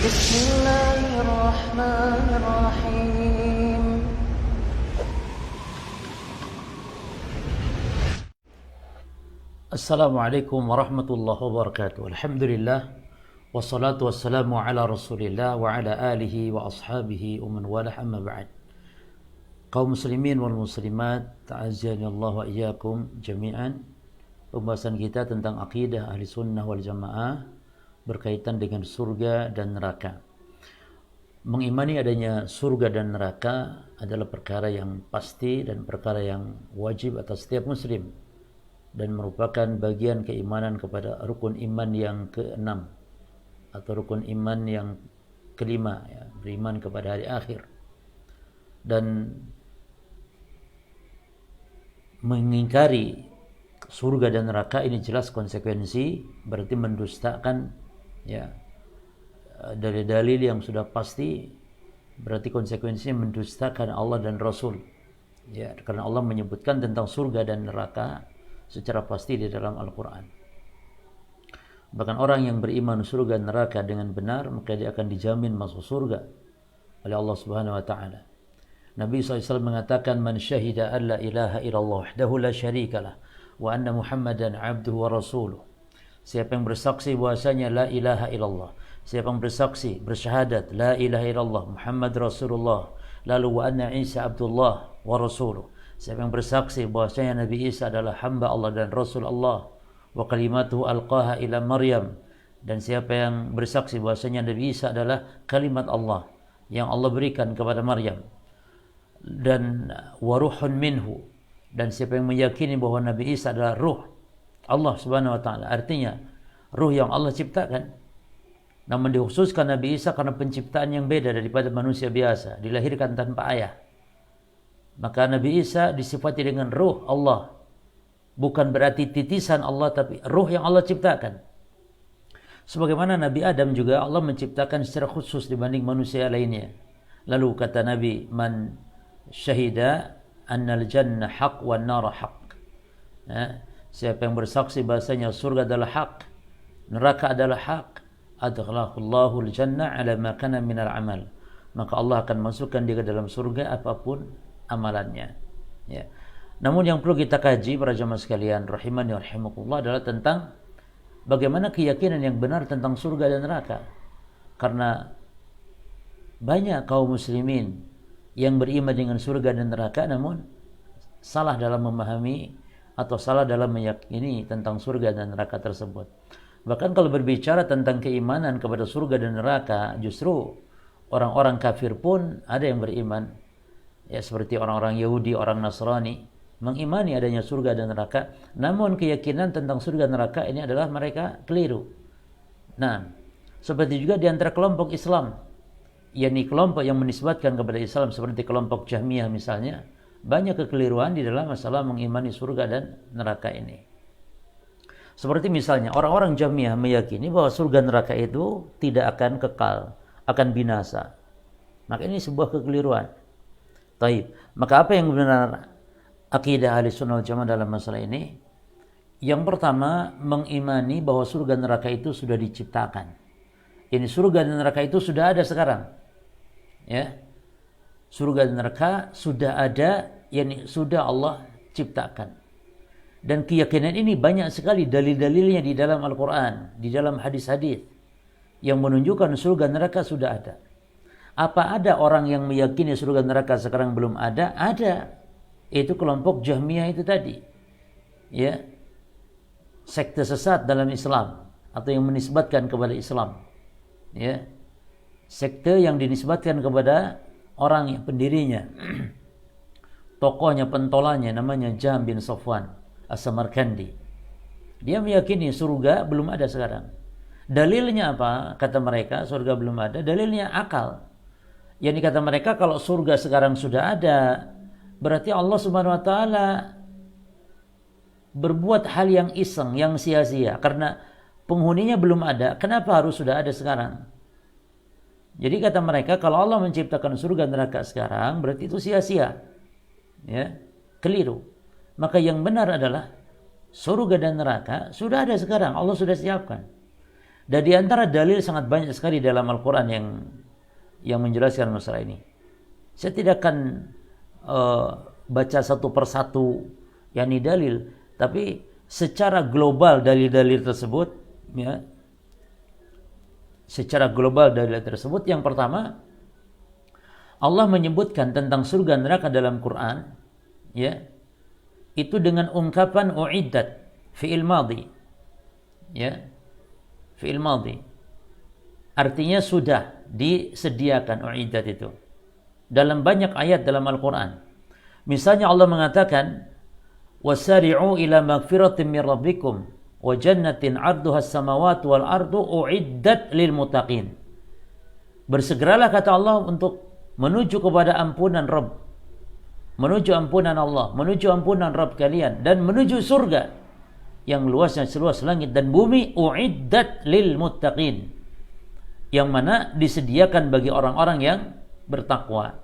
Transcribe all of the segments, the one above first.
بسم الله الرحمن الرحيم Assalamualaikum warahmatullahi wabarakatuh. Alhamdulillah wassalatu wassalamu ala Rasulillah wa ala alihi wa ashabihi wa man walah, amma ba'd. Kaum muslimin wal muslimat, ta'azzani Allah wa iyyakum jami'an. Pembahasan kita tentang akidah ahli sunnah wal jamaah berkaitan dengan surga dan neraka. Mengimani adanya surga dan neraka adalah perkara yang pasti dan perkara yang wajib atas setiap muslim, dan merupakan bagian keimanan kepada rukun iman yang keenam atau rukun iman yang kelima, ya, beriman kepada hari akhir. Dan mengingkari surga dan neraka ini jelas konsekuensi, berarti mendustakan, ya, dalil-dalil yang sudah pasti, berarti konsekuensinya mendustakan Allah dan Rasul, ya, karena Allah menyebutkan tentang surga dan neraka secara pasti di dalam Al-Quran. Bahkan orang yang beriman surga dan neraka dengan benar, maka dia akan dijamin masuk surga oleh Allah Subhanahu wa taala. Nabi SAW mengatakan, "Man syahida an la ilaha illallah wahdahu la syarikalah wa anna Muhammadan abduhu wa rasuluh." Siapa yang bersaksi bahwasanya la ilaha illallah, siapa yang bersaksi bersyahadat la ilaha illallah Muhammad Rasulullah, lalu wa anna Isa abdullah wa rasuluh, siapa yang bersaksi bahwasanya Nabi Isa adalah hamba Allah dan Rasul Allah, wa kalimatuhu alqaha ila Maryam, dan siapa yang bersaksi bahwasanya Nabi Isa adalah kalimat Allah yang Allah berikan kepada Maryam, dan wa ruhun minhu, dan siapa yang meyakini bahwa Nabi Isa adalah ruh Allah Subhanahu wa taala, artinya ruh yang Allah ciptakan. Namun dikhususkan Nabi Isa karena penciptaan yang beda daripada manusia biasa, dilahirkan tanpa ayah. Maka Nabi Isa disifati dengan ruh Allah. Bukan berarti titisan Allah, tapi ruh yang Allah ciptakan. Sebagaimana Nabi Adam juga Allah menciptakan secara khusus dibanding manusia lainnya. Lalu kata Nabi, "Man syahida annal jannah haq wan nar haq." Ya, siapa yang bersaksi bahasanya surga adalah hak, neraka adalah hak, adkhalahullahu al-jannah ala ma kana minal amal. Maka Allah akan masukkan dia ke dalam surga apapun amalannya, ya. Namun yang perlu kita kaji para jamaah sekalian rahimani wa rahimakumullah adalah tentang bagaimana keyakinan yang benar tentang surga dan neraka. Karena banyak kaum muslimin yang beriman dengan surga dan neraka namun salah dalam memahami atau salah dalam meyakini tentang surga dan neraka tersebut. Bahkan kalau berbicara tentang keimanan kepada surga dan neraka, justru orang-orang kafir pun ada yang beriman, ya, seperti orang-orang Yahudi, orang Nasrani mengimani adanya surga dan neraka, namun keyakinan tentang surga dan neraka ini adalah mereka keliru. Nah, seperti juga di antara kelompok Islam, yakni kelompok yang menisbatkan kepada Islam seperti kelompok Jahmiyah misalnya, banyak kekeliruan di dalam masalah mengimani surga dan neraka ini. Seperti misalnya orang-orang Jahmiyah meyakini bahwa surga neraka itu tidak akan kekal, akan binasa. Maka ini sebuah kekeliruan. Taib. Maka apa yang benar akidah ahli sunnah wal jamaah dalam masalah ini? Yang pertama, mengimani bahwa surga neraka itu sudah diciptakan. Ini surga dan neraka itu sudah ada sekarang, ya. Surga dan neraka sudah ada, yakni sudah Allah ciptakan. Dan keyakinan ini banyak sekali dalil-dalilnya di dalam Al-Quran, di dalam hadis-hadis yang menunjukkan surga neraka sudah ada. Apa ada orang yang meyakini surga neraka sekarang belum ada? Ada. Itu kelompok Jahmiyah itu tadi, ya, sekte sesat dalam Islam atau yang menisbatkan kepada Islam, ya, sekte yang dinisbatkan kepada orang yang pendirinya, tokohnya, pentolannya namanya Jahm bin Safwan As-Samarkandi. Dia meyakini surga belum ada sekarang. Dalilnya apa? Kata mereka surga belum ada. Dalilnya akal. Yani kata mereka kalau surga sekarang sudah ada, berarti Allah Subhanahu wa taala berbuat hal yang iseng, yang sia-sia karena penghuninya belum ada. Kenapa harus sudah ada sekarang? Jadi kata mereka kalau Allah menciptakan surga neraka sekarang berarti itu sia-sia, ya, keliru. Maka yang benar adalah surga dan neraka sudah ada sekarang, Allah sudah siapkan. Dan di antara dalil sangat banyak sekali dalam Al-Quran yang menjelaskan masalah ini. Saya tidak akan baca satu persatu yakni dalil, tapi secara global dalil-dalil tersebut, ya, secara global dalil tersebut, yang pertama Allah menyebutkan tentang surga neraka dalam Quran, ya, itu dengan ungkapan uiddat, fi'il madhi, ya, fi'il madhi, artinya sudah disediakan. Uiddat itu dalam banyak ayat dalam Al-Quran. Misalnya Allah mengatakan, wasari'u ila magfiratin min rabbikum wa jannatin 'arduha as-samawati wal ardu uiddat lil muttaqin. Bersegeralah, kata Allah, untuk menuju kepada ampunan Rabb, menuju ampunan Allah, menuju ampunan Rabb kalian, dan menuju surga yang luasnya seluas langit dan bumi, uiddat lil muttaqin, yang mana disediakan bagi orang-orang yang bertakwa.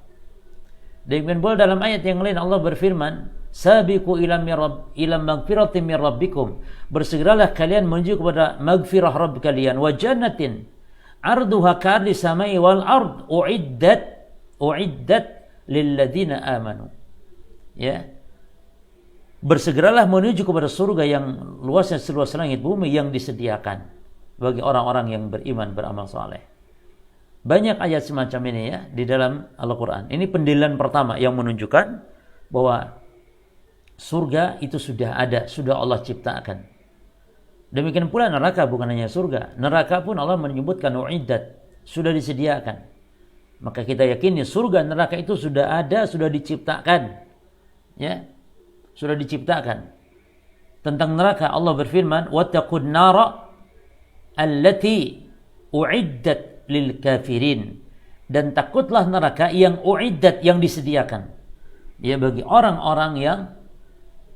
Demikian pula dalam ayat yang lain Allah berfirman, sabiqu ila magfiratin min rabbikum, bersegeralah kalian menuju kepada magfirah Rabb kalian, wa jannatin 'arduha ka'ardi samai wal ard uiddat lil ladzina amanu. Ya. Bersegeralah menuju kepada surga yang luasnya seluas langit bumi, yang disediakan bagi orang-orang yang beriman, beramal saleh. Banyak ayat semacam ini, ya, di dalam Al-Quran. Ini pendalilan pertama yang menunjukkan bahwa surga itu sudah ada, sudah Allah ciptakan. Demikian pula neraka, bukan hanya surga. Neraka pun Allah menyebutkan uiddat, sudah disediakan. Maka kita yakini surga neraka itu sudah ada, sudah diciptakan. Ya, sudah diciptakan. Tentang neraka Allah berfirman, wattaqun nara allati uiddat lil kafirin, dan takutlah neraka yang uiddat, yang disediakan, ya, bagi orang-orang yang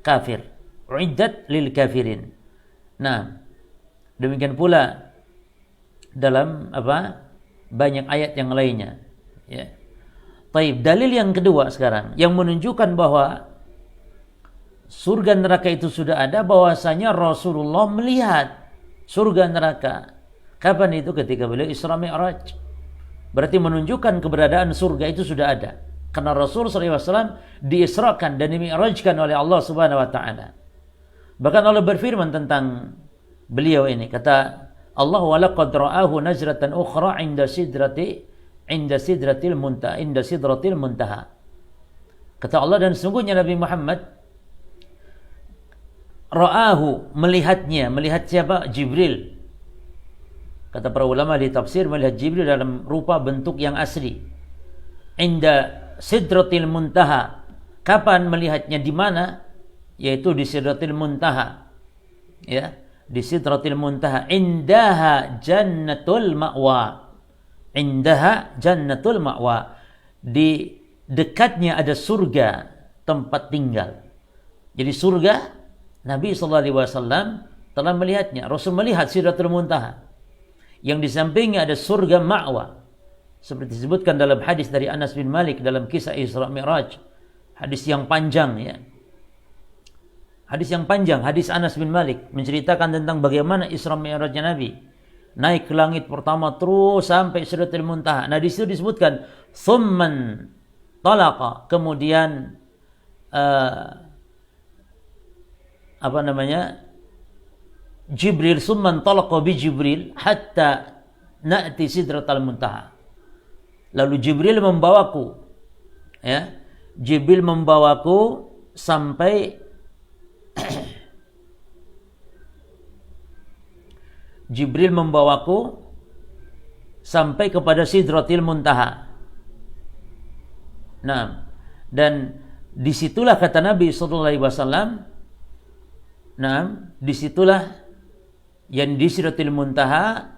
kafir. Uiddat lil kafirin. Nah, demikian pula dalam banyak ayat yang lainnya, ya. Baik, dalil yang kedua sekarang yang menunjukkan bahwa surga neraka itu sudah ada, bahwasanya Rasulullah melihat surga neraka. Kapan itu? Ketika beliau Isra Mi'raj. Berarti menunjukkan keberadaan surga itu sudah ada. Karena Rasul SAW diisrakan dan dimi'rajkan oleh Allah Subhanahu Wa Taala. Bahkan Allah berfirman tentang beliau ini, kata Allah, walaqad ra'ahu najratan ukhra inda sidratil muntaha. Kata Allah, dan sungguhnya Nabi Muhammad ra'ahu, melihatnya. Melihat siapa? Jibril. Kata para ulama di tafsir, melihat Jibril dalam rupa bentuk yang asli. Inda sidratil muntaha. Kapan melihatnya? Di mana? Yaitu di sidratil muntaha. Ya, di sidratil muntaha. Indaha jannatul ma'wa. Indaha jannatul ma'wa. Di dekatnya ada surga, tempat tinggal. Jadi surga, Nabi SAW telah melihatnya. Rasul melihat sidratul muntaha. Yang di sampingnya ada surga ma'wa, seperti disebutkan dalam hadis dari Anas bin Malik dalam kisah Isra Mi'raj. Hadis yang panjang, ya. Hadis yang panjang, hadis Anas bin Malik menceritakan tentang bagaimana Isra Mi'rajnya Nabi. Naik ke langit pertama terus sampai Sidratul Muntaha. Nah, di situ disebutkan thumman talaqa, kemudian Jibril, summan talaqa bi Jibril hatta na'ti sidratal muntaha. Lalu Jibril membawaku, ya. Jibril membawaku sampai Jibril membawaku sampai kepada sidratil muntaha. Nah, dan disitulah kata Nabi SAW, nah, disitulah yang di Sidratil Muntaha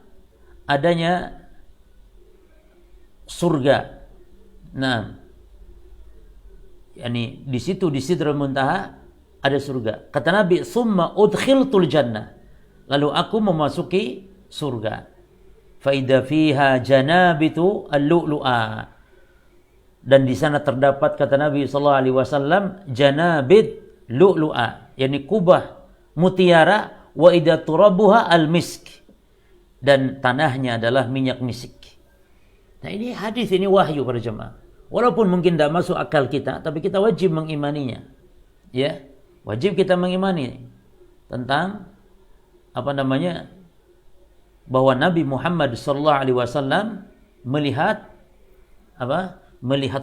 adanya surga. Nah, yakni di situ di Sidratil Muntaha ada surga. Kata Nabi, "Tsumma udkhiltul jannah." Lalu aku memasuki surga. Fa idza fiha janabitu al-lu'lu'a. Dan di sana terdapat, kata Nabi sallallahu alaihi wasallam, janabit lu'lu'a, yakni kubah mutiara, wa idza turabuha al-misk. dan tanahnya adalah minyak misik. Nah, ini hadis, ini wahyu para jemaah. Walaupun mungkin tidak masuk akal kita, tapi kita wajib mengimaninya. Ya, wajib kita mengimani tentang bahwa Nabi Muhammad SAW melihat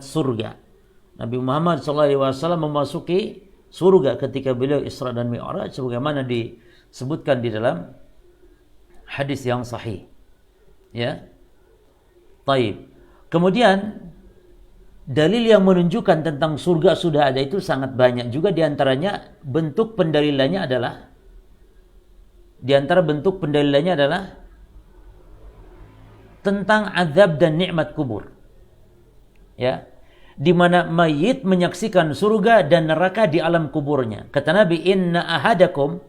surga. Nabi Muhammad SAW memasuki surga ketika beliau Isra dan Mi'raj, sebagaimana disebutkan di dalam hadis yang sahih. Ya. Taib. Kemudian dalil yang menunjukkan tentang surga sudah ada itu sangat banyak juga, di antaranya bentuk pendalilannya adalah tentang azab dan nikmat kubur. Ya. Di mana mayit menyaksikan surga dan neraka di alam kuburnya. Kata Nabi, "Inna ahadakum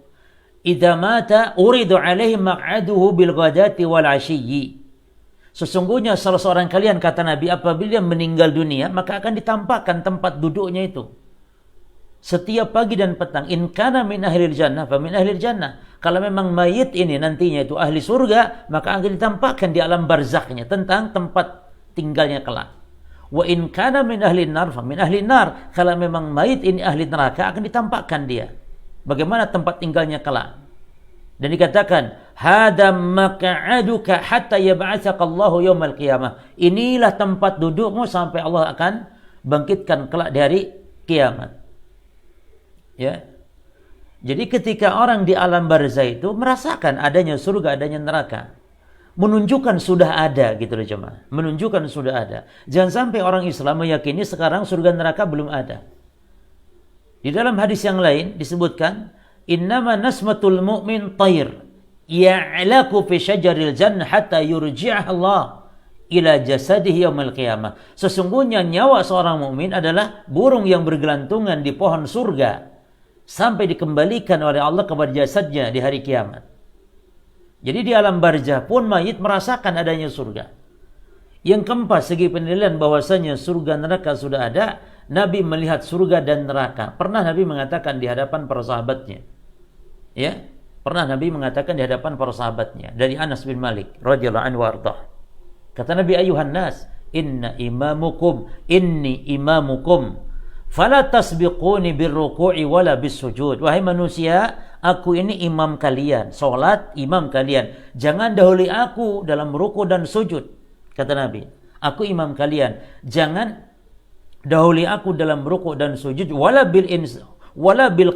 idza mata uridu alaihi maq'aduhu bil ghadati wal 'ashiyyi." Sesungguhnya salah seorang kalian, kata Nabi, apabila meninggal dunia, maka akan ditampakkan tempat duduknya itu setiap pagi dan petang. In kana min ahlil jannah fa min ahlil jannah. Kalau memang mayit ini nantinya itu ahli surga, maka akan ditampakkan di alam barzakhnya tentang tempat tinggalnya kelak. Wa in kana min ahli nar fa min ahli nar. Kalau memang mayit ini ahli neraka, akan ditampakkan dia bagaimana tempat tinggalnya kelak. Dan dikatakan, hada maq'aduka hatta yab'atsaka Allahu yaumal qiyamah. Inilah tempat dudukmu sampai Allah akan bangkitkan kelak di hari kiamat. Ya. Jadi ketika orang di alam barzah itu merasakan adanya surga, adanya neraka, menunjukkan sudah ada, gitu loh jemaah. Menunjukkan sudah ada. Jangan sampai orang Islam meyakini sekarang surga neraka belum ada. Di dalam hadis yang lain disebutkan, innama nasmatul mu'min tayr ya'laku fi syajaril jannah hatta yurji'ah Allah ila jasadihi yaumil qiyamah. Sesungguhnya nyawa seorang mukmin adalah burung yang bergelantungan di pohon surga sampai dikembalikan oleh Allah kepada jasadnya di hari kiamat. Jadi di alam barzah pun mayit merasakan adanya surga. Yang keempat, segi penilaian bahwasanya surga neraka sudah ada, Nabi melihat surga dan neraka. Pernah Nabi mengatakan di hadapan para sahabatnya. Ya, pernah Nabi mengatakan di hadapan para sahabatnya dari Anas bin Malik radhiyallahu anhu warḍah. Kata Nabi, ayuhan nas, inni imamukum fala tasbiquni birruku'i wala bisujud. Wahai manusia, aku ini imam kalian, salat imam kalian. Jangan dahului aku dalam ruku dan sujud. Kata Nabi, aku imam kalian, jangan dahului aku dalam ruku dan sujud, wala bil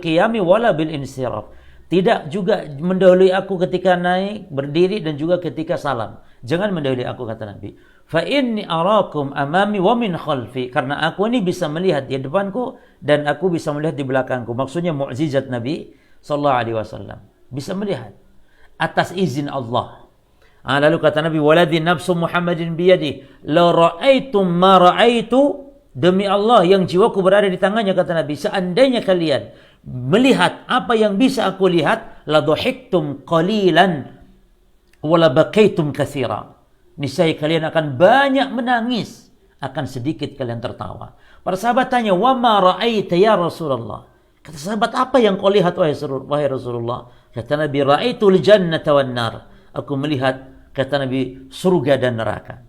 qiyami wala bil insiraf. Tidak juga mendahului aku ketika naik, berdiri, dan juga ketika salam. Jangan mendahului aku, kata Nabi. Fa inni arakum amami wa min khalfi. Karena aku ini bisa melihat di depanku dan aku bisa melihat di belakangku. Maksudnya mukjizat Nabi sallallahu alaihi wasallam. Bisa melihat atas izin Allah. Lalu kata Nabi, waladhi nafsu Muhammadin biyadi la ra'aitum ma ra'aitu. Demi Allah yang jiwaku berada di tangannya, kata Nabi, seandainya kalian melihat apa yang bisa aku lihat, la dhahiktum qalilan wa la baqaitum katsira. Niscaya kalian akan banyak menangis, akan sedikit kalian tertawa. Para sahabat tanya, wa ma ra'aita ya Rasulullah? Kata sahabat, apa yang kau lihat wahai Rasulullah? Kata Nabi, ra'aitul jannata wan nar. Aku melihat, kata Nabi, surga dan neraka.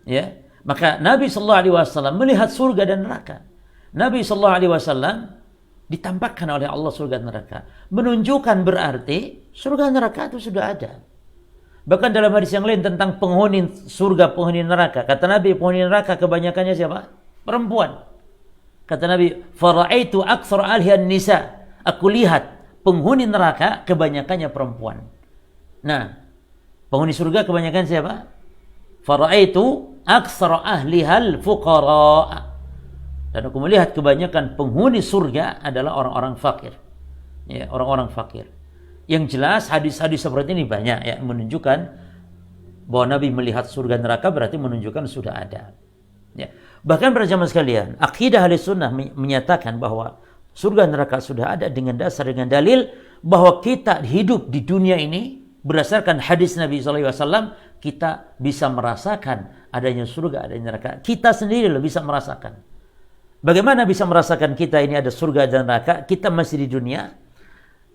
Ya. Maka Nabi sallallahu alaihi wasallam melihat surga dan neraka. Nabi sallallahu alaihi wasallam ditampakkan oleh Allah surga dan neraka. Menunjukkan berarti surga dan neraka itu sudah ada. Bahkan dalam hadis yang lain tentang penghuni surga, penghuni neraka, kata Nabi, penghuni neraka kebanyakannya siapa? Perempuan. Kata Nabi, fara'aitu aktsara ahlihan nisa. Aku lihat penghuni neraka kebanyakannya perempuan. Nah, penghuni surga kebanyakan siapa? Fara'aitu aktsara ahlihal fuqara. Dan aku melihat kebanyakan penghuni surga adalah orang-orang fakir. Ya, orang-orang fakir. Yang jelas hadis-hadis seperti ini banyak ya, menunjukkan bahwa Nabi melihat surga neraka berarti menunjukkan sudah ada. Ya. Bahkan para jamaah sekalian, akidah Ahlussunnah menyatakan bahwa surga neraka sudah ada dengan dasar, dengan dalil bahwa kita hidup di dunia ini berdasarkan hadis Nabi SAW, kita bisa merasakan adanya surga, adanya neraka. Kita sendiri bisa merasakan. Bagaimana bisa merasakan kita ini ada surga dan neraka? Kita masih di dunia.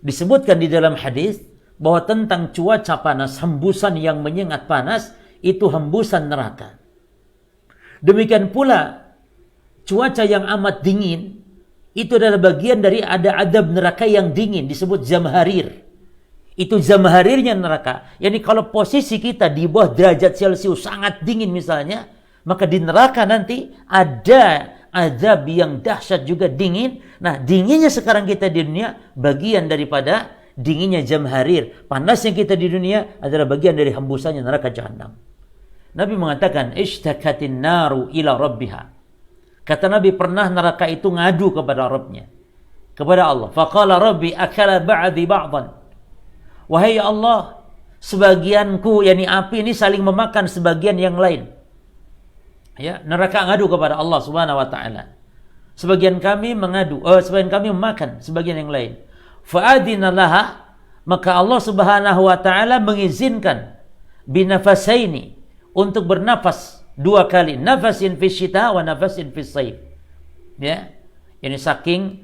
Disebutkan di dalam hadis, bahwa tentang cuaca panas, hembusan yang menyengat panas, itu hembusan neraka. Demikian pula cuaca yang amat dingin, itu adalah bagian dari ada adab neraka yang dingin, disebut zamharir. Itu zamharirnya neraka. Yani kalau posisi kita di bawah derajat Celcius sangat dingin misalnya, maka di neraka nanti ada azab yang dahsyat juga dingin. Nah, dinginnya sekarang kita di dunia bagian daripada dinginnya zamharir. Panasnya kita di dunia adalah bagian dari hembusannya neraka jahanam. Nabi mengatakan, ishtakatin naru ila rabbiha. Kata Nabi, pernah neraka itu ngadu kepada Rabbnya, kepada Allah. Faqala Rabbi akala ba'di ba'dan. Wahai Allah, sebagianku, yakni api ini saling memakan sebagian yang lain. Ya, neraka ngadu kepada Allah Subhanahu wa taala. Sebagian kami memakan sebagian yang lain. Fa'adina laha, maka Allah Subhanahu wa taala mengizinkan binafasaini, untuk bernafas 2 kali, nafasin fi syita wa nafasin fi shaif. Ya. Ini saking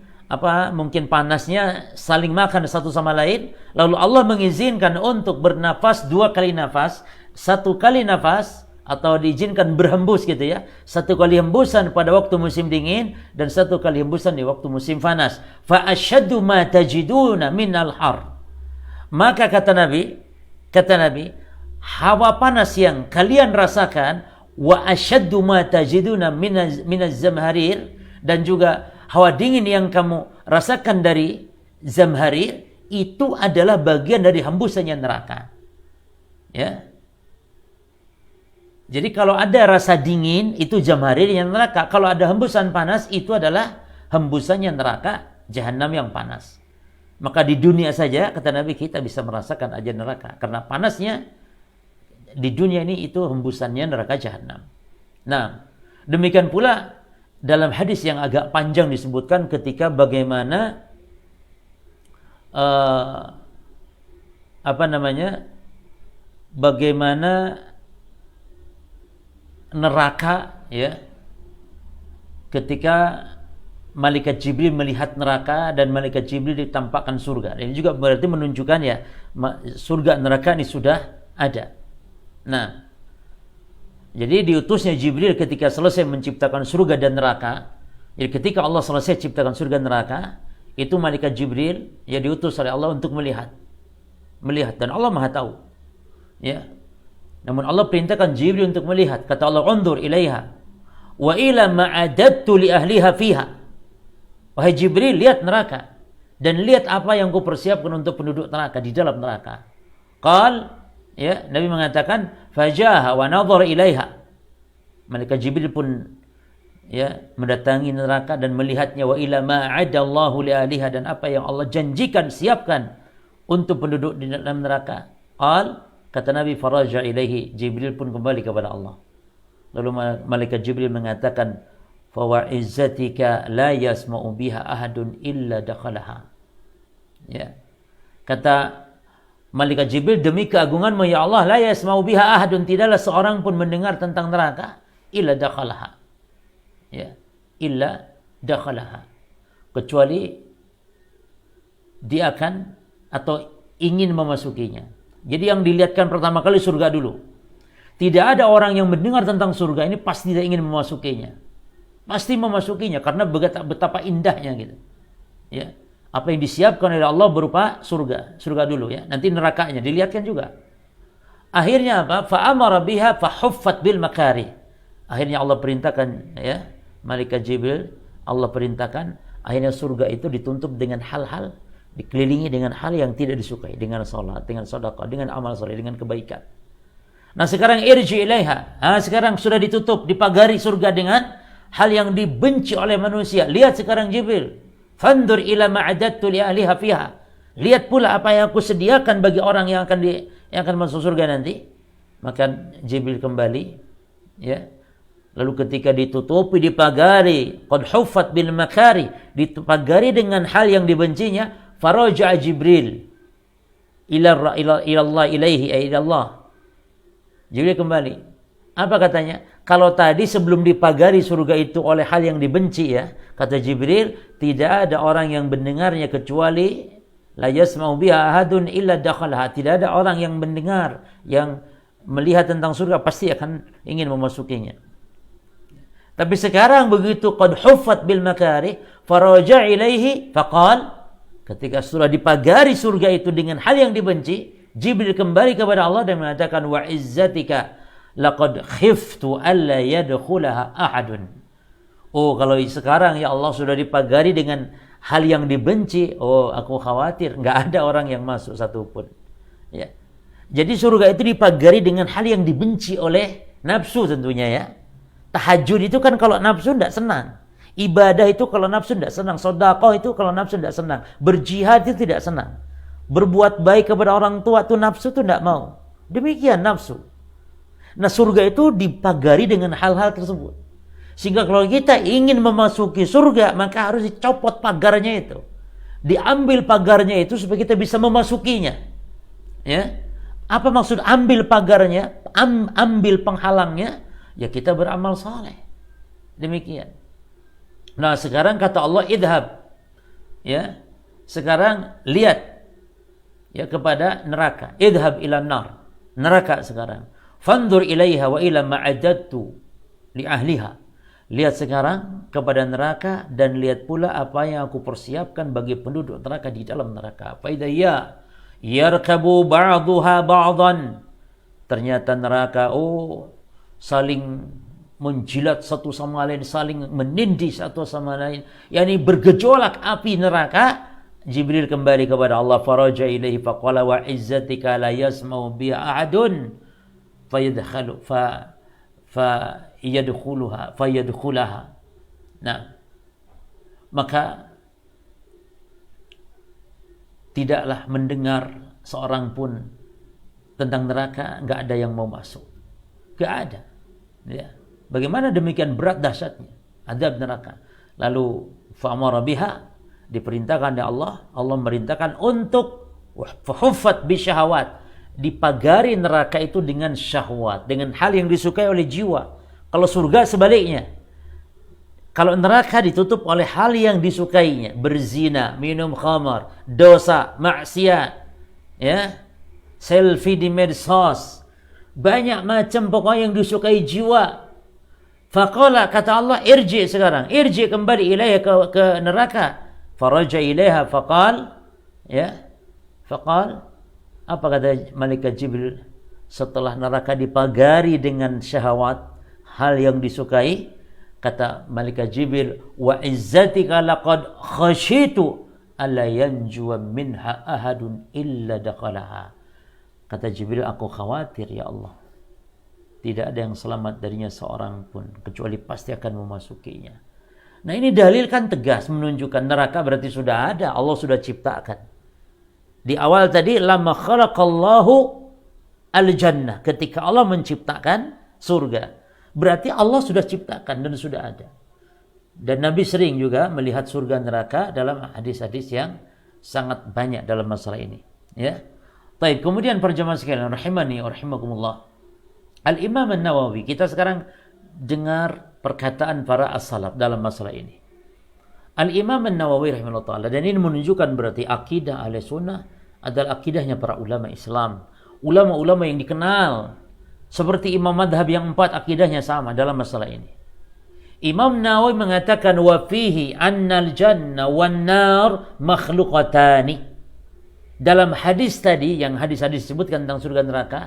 mungkin panasnya saling makan satu sama lain, lalu Allah mengizinkan untuk bernafas 2 kali nafas, 1 kali nafas atau diizinkan berhembus gitu ya. 1 kali hembusan pada waktu musim dingin dan 1 kali hembusan di waktu musim panas. Fa asyaddu ma tajiduna minal har. Maka kata Nabi, hawa panas yang kalian rasakan, wa asyaddu ma tajiduna minaz zamharir, dan juga hawa dingin yang kamu rasakan dari zamharir, itu adalah bagian dari hembusannya neraka. Ya. Jadi kalau ada rasa dingin, itu zamharirnya neraka. Kalau ada hembusan panas, itu adalah hembusannya neraka jahanam yang panas. Maka di dunia saja, kata Nabi, kita bisa merasakan aja neraka. Karena panasnya di dunia ini itu hembusannya neraka jahanam. Nah, demikian pula dalam hadis yang agak panjang disebutkan ketika bagaimana bagaimana neraka, ya, ketika malaikat Jibril melihat neraka dan malaikat Jibril ditampakkan surga. Ini juga berarti menunjukkan ya surga neraka ini sudah ada. Nah, jadi diutusnya Jibril ketika selesai menciptakan surga dan neraka. Jadi ketika Allah selesai ciptakan surga dan neraka, itu malaikat Jibril ya diutus oleh Allah untuk melihat dan Allah Maha tahu. Ya. Namun Allah perintahkan Jibril untuk melihat. Kata Allah, "Undur ilaiha wa ila ma adattu li ahliha fiha." Wahai Jibril, lihat neraka dan lihat apa yang kupersiapkan untuk penduduk neraka di dalam neraka. Qal, ya, Nabi mengatakan, fajaha wa nadhara ilaiha. Malaikat Jibril pun ya mendatangi neraka dan melihatnya. Wa ila ma a'adallahu li ahliha, dan apa yang Allah janjikan, siapkan untuk penduduk di dalam neraka. Qal, kata Nabi, faraja ilaihi, Jibril pun kembali kepada Allah. Lalu malaikat Jibril mengatakan, fa wa izzatika la yasma'u biha ahadun illa dakhalaha. Ya. Kata malaikat Jibril, demi keagunganmu ya Allah, la yasma'u biha ahadun, tidaklah seorang pun mendengar tentang neraka illa dakhalaha. Ya, illa dakhalaha, kecuali dia akan atau ingin memasukinya. Jadi yang dilihatkan pertama kali surga dulu. Tidak ada orang yang mendengar tentang surga ini pasti tidak ingin memasukinya. Pasti memasukinya karena betapa indahnya gitu. Ya. Apa yang disiapkan oleh Allah berupa surga dulu ya. Nanti nerakanya dilihatkan juga. Akhirnya apa? Fa amara biha fa huffat bil makari. Akhirnya Allah perintahkan ya, malaikat Jibril, Allah perintahkan akhirnya surga itu ditutup dengan hal-hal, dikelilingi dengan hal yang tidak disukai, dengan salat, dengan sedekah, dengan amal saleh, dengan kebaikan. Nah, sekarang irji ilaiha. Sekarang sudah ditutup, dipagari surga dengan hal yang dibenci oleh manusia. Lihat sekarang Jibril. Fandur ila ma'adattu li ahliha fiha. Lihat pula apa yang aku sediakan bagi orang yang akan masuk surga nanti. Maka Jibril kembali, ya. Lalu ketika ditutupi, dipagari, qad huffat bil makari, dipagari dengan hal yang dibencinya, faraja Jibril ila Allah ilaihi ay Allah. Jibril kembali. Apa katanya? Kalau tadi sebelum dipagari surga itu oleh hal yang dibenci ya, kata Jibril, tidak ada orang yang mendengarnya kecuali la yasma'u biha ahadun illa dakhalaha. Tidak ada orang yang mendengar, yang melihat tentang surga pasti akan ingin memasukinya. Tapi sekarang begitu qad huffat bil makarih faraja ilaihi faqal, ketika sudah dipagari surga itu dengan hal yang dibenci, Jibril kembali kepada Allah dan mengatakan wa izzatika laqad khiftu alla yadkhulaha ahadun. Oh, kalau sekarang ya Allah sudah dipagari dengan hal yang dibenci, oh aku khawatir nggak ada orang yang masuk satupun. Ya. Jadi surga itu dipagari dengan hal yang dibenci oleh nafsu tentunya ya. Tahajud itu kan kalau nafsu tidak senang. Ibadah itu kalau nafsu tidak senang. Sedekah itu kalau nafsu tidak senang. Berjihad itu tidak senang. Berbuat baik kepada orang tua itu nafsu itu tidak mau. Demikian nafsu. Nah surga itu dipagari dengan hal-hal tersebut. Sehingga kalau kita ingin memasuki surga, maka harus dicopot pagarnya itu. Diambil pagarnya itu supaya kita bisa memasukinya. Ya. Apa maksud ambil pagarnya? Ambil penghalangnya? Ya kita beramal saleh. Demikian. Nah sekarang kata Allah idhab. Ya. Sekarang lihat ya kepada neraka. Idhab ila nar. Neraka sekarang. Fandur ilaiha wa ila ma'adattu li ahliha. Lihat sekarang kepada neraka dan lihat pula apa yang aku persiapkan bagi penduduk neraka di dalam neraka. Fa idza yarkabu ba'dhuha ba'dhan. Ternyata neraka saling menjilat satu sama lain, saling menindih satu sama lain. Yani bergejolak api neraka. Jibril kembali kepada Allah, faraja ilaihi faqala wa izzatika la yasma'u bi ahadun fayadkhulu fayadkhulaha. Nah, maka tidaklah mendengar seorang pun tentang neraka, enggak ada yang mau masuk. Enggak ada. Ya. Bagaimana demikian berat dahsyatnya azab neraka. Lalu fa'amara biha, diperintahkan oleh Allah, Allah merintahkan untuk fahuffat bisyahawat, dipagari neraka itu dengan syahwat, dengan hal yang disukai oleh jiwa. Kalau surga sebaliknya. Kalau neraka ditutup oleh hal yang disukainya, berzina, minum khamar, dosa, maksiat, ya, selfie di medsos, banyak macam pokoknya yang disukai jiwa. Faqala, kata Allah, irji sekarang, irji kembali ilaiha ke neraka. Faraja ilaiha faqal, ya, faqal, apa kata malaikat Jibril setelah neraka dipagari dengan syahwat, hal yang disukai? Kata malaikat Jibril, wa izzatika laqad khashitu alla yanjuwa minha ahadun illa dakhalaha. Kata Jibril, aku khawatir ya Allah, tidak ada yang selamat darinya seorang pun, kecuali pasti akan memasukinya. Nah ini dalil kan tegas menunjukkan neraka berarti sudah ada, Allah sudah ciptakan. Di awal tadi lama khalaqallahu al-jannah, ketika Allah menciptakan surga, berarti Allah sudah ciptakan dan sudah ada. Dan Nabi sering juga melihat surga neraka dalam hadis-hadis yang sangat banyak dalam masalah ini. Ya. Baik, kemudian para jemaah sekalian rahimani wa rahimakumullah. Al-Imam An-Nawawi, kita sekarang dengar perkataan para as-salaf dalam masalah ini. Al-Imam An-Nawawi rahimahullah ta'ala, dan ini menunjukkan berarti akidah ahli sunnah adalah akidahnya para ulama Islam. Ulama-ulama yang dikenal. Seperti imam madhab yang 4 akidahnya sama dalam masalah ini. Imam Nawawi mengatakan wa fihi annal jannah wan nar makhluqatani. Dalam hadis tadi, yang hadis-hadis disebutkan tentang surga neraka,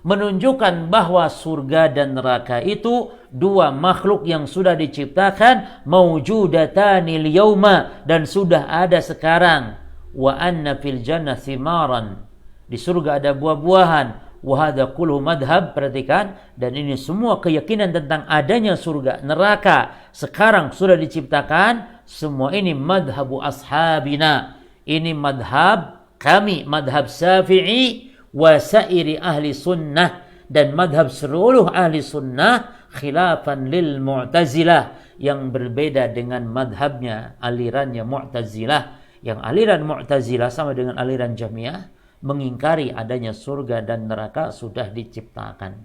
menunjukkan bahwa surga dan neraka itu dua makhluk yang sudah diciptakan, mawjudatani al-yawma, dan sudah ada sekarang. Wa anna fil jannah thimaran, di surga ada buah-buahan. Wa hadza kullu madhab, perhatikan, dan ini semua keyakinan tentang adanya surga neraka sekarang sudah diciptakan, semua ini madhabu ashabina, ini madhab kami, madhab Syafi'i wa sairi ahli sunnah, dan madhab seluruh ahli sunnah, khilafan lil Mu'tazilah, yang berbeda dengan madhabnya alirannya Mu'tazilah, yang aliran Mu'tazilah sama dengan aliran Jahmiyah, mengingkari adanya surga dan neraka sudah diciptakan.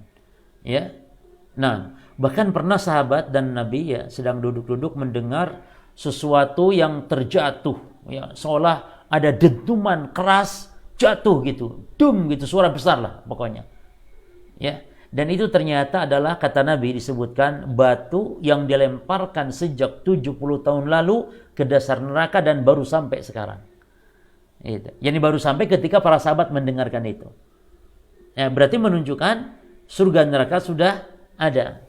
Ya. Nah, bahkan pernah sahabat dan Nabi ya sedang duduk-duduk mendengar sesuatu yang terjatuh, ya, seolah ada dentuman keras jatuh gitu, dum gitu, suara besar lah pokoknya. Ya, dan itu ternyata adalah, kata Nabi, disebutkan batu yang dilemparkan sejak 70 tahun lalu ke dasar neraka dan baru sampai sekarang. Itu. Yani baru sampai ketika para sahabat mendengarkan itu. Ya, berarti menunjukkan surga neraka sudah ada.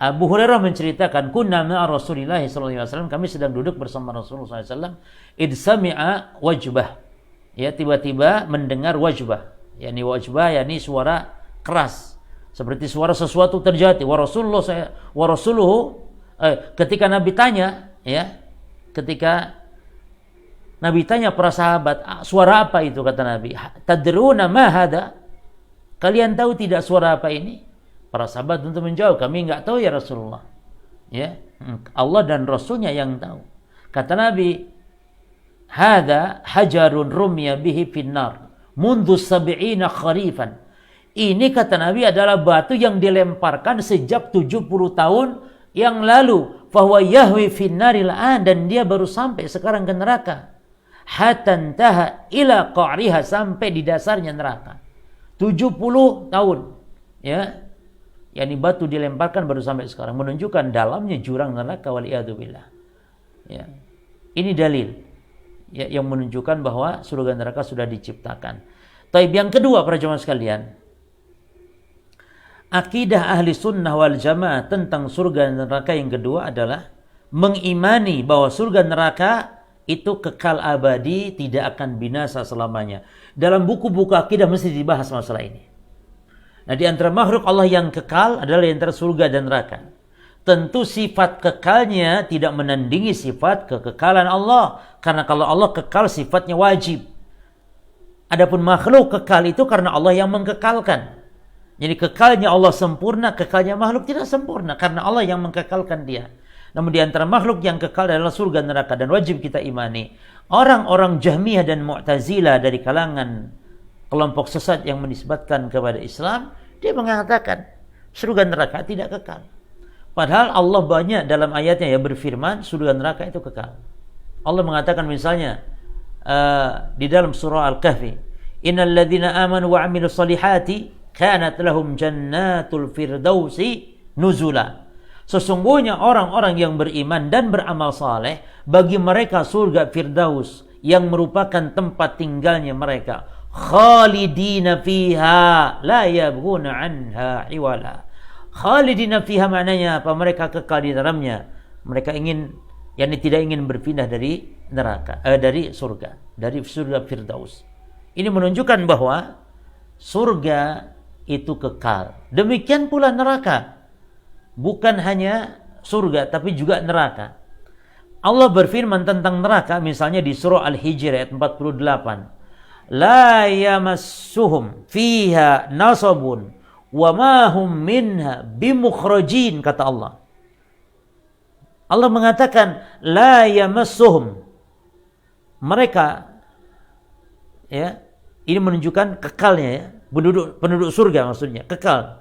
Abu Hurairah menceritakan, kunna ma'a Rasulillah sallallahu alaihi wasallam, kami sedang duduk bersama Rasulullah sallallahu alaihi wasallam, id sami'a wajbah. Ya, tiba-tiba mendengar wajbah. Yani wajbah yakni suara keras, seperti suara sesuatu terjadi. Ketika Nabi tanya, ya, ketika Nabi tanya para sahabat, suara apa itu, kata Nabi, tadruna ma hada? Kalian tahu tidak suara apa ini? Para sahabat untuk menjawab, kami enggak tahu ya Rasulullah. Ya, Allah dan Rasulnya yang tahu. Kata Nabi, hada hajarun rumya bihi finnar mundu sab'ina kharifan. Ini, kata Nabi, adalah batu yang dilemparkan sejak 70 tahun yang lalu. Fahuwa yahwi finnaril an, dan dia baru sampai sekarang ke neraka. Hatta intaha ila qa'riha, sampai di dasarnya neraka. 70 tahun. Ya. Yani batu dilemparkan baru sampai sekarang, menunjukkan dalamnya jurang neraka, waliyadzubillah. Ya. Ini dalil, ya, yang menunjukkan bahwa surga neraka sudah diciptakan. Taib yang kedua, para jemaah sekalian, akidah ahli sunnah wal jamaah tentang surga neraka yang kedua adalah mengimani bahwa surga neraka itu kekal abadi, tidak akan binasa selamanya. Dalam buku-buku akidah mesti dibahas masalah ini. Nah, di antara makhluk Allah yang kekal adalah di antara surga dan neraka. Tentu sifat kekalnya tidak menandingi sifat kekekalan Allah, karena kalau Allah kekal sifatnya wajib. Adapun makhluk kekal itu karena Allah yang mengkekalkan. Jadi kekalnya Allah sempurna, kekalnya makhluk tidak sempurna karena Allah yang mengkekalkan dia. Namun di antara makhluk yang kekal adalah surga neraka, dan wajib kita imani. Orang-orang Jahmiyah dan Mu'tazilah dari kalangan kelompok sesat yang menisbatkan kepada Islam, dia mengatakan surga neraka tidak kekal. Padahal Allah banyak dalam ayatnya yang berfirman surga neraka itu kekal. Allah mengatakan misalnya di dalam surah Al-Kahfi, innal ladzina amanu wa 'amilus solihati kanat lahum jannatul firdausi nuzula. Sesungguhnya orang-orang yang beriman dan beramal saleh, bagi mereka surga Firdaus yang merupakan tempat tinggalnya mereka, khalidina fiha la yabghuna anha iwala. Khalidina fiha maknanya apa? Mereka kekal di dalamnya. Mereka ingin, yakni tidak ingin berpindah dari neraka, dari surga Firdaus. Ini menunjukkan bahwa surga itu kekal. Demikian pula neraka. Bukan hanya surga tapi juga neraka. Allah berfirman tentang neraka misalnya di surah Al-Hijr ayat 48. La yamassuhum fiha nasabun wa ma hum minha bimukhrajin, kata Allah. Allah mengatakan la yamassuhum, mereka, ya, ini menunjukkan kekalnya, ya, penduduk surga maksudnya, kekal.